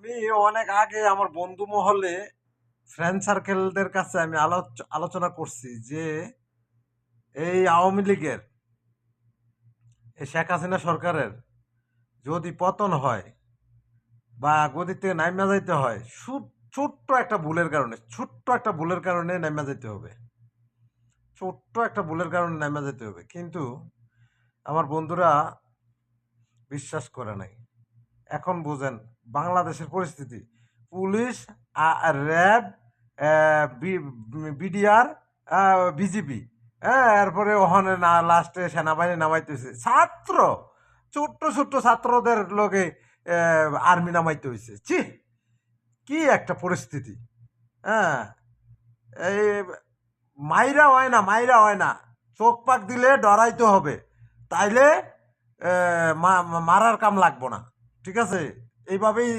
আমি অনেক আগে আমার বন্ধু মহলে ফ্রেন্ড সার্কেলদের কাছে আমি আলোচনা করছি যে এই আওয়ামী লীগের এই শেখ হাসিনা সরকারের যদি পতন হয় বা গদি থেকে নাইমা যাইতে হয় ছোট্ট একটা ভুলের কারণে নাইমা যেতে হবে, ছোট্ট একটা ভুলের কারণে নাইমা যেতে হবে, কিন্তু আমার বন্ধুরা বিশ্বাস করে নাই। এখন বুঝেন বাংলাদেশের পরিস্থিতি, পুলিশ, র্যাব, বিডিআর, বিজিবি, হ্যাঁ, এরপরে ওখানে না লাস্টে সেনাবাহিনী নামাইতেছে, ছাত্র, ছোট্ট ছোট্ট ছাত্রদের লোকে আর্মি নামাইতে হয়েছে। ছি, কি একটা পরিস্থিতি! হ্যাঁ, এই মাইরা হয় না, চোখ পাক দিলে ডরাইতে হবে, তাইলে মারার কাম লাগবো না। ঠিক আছে, এইভাবেই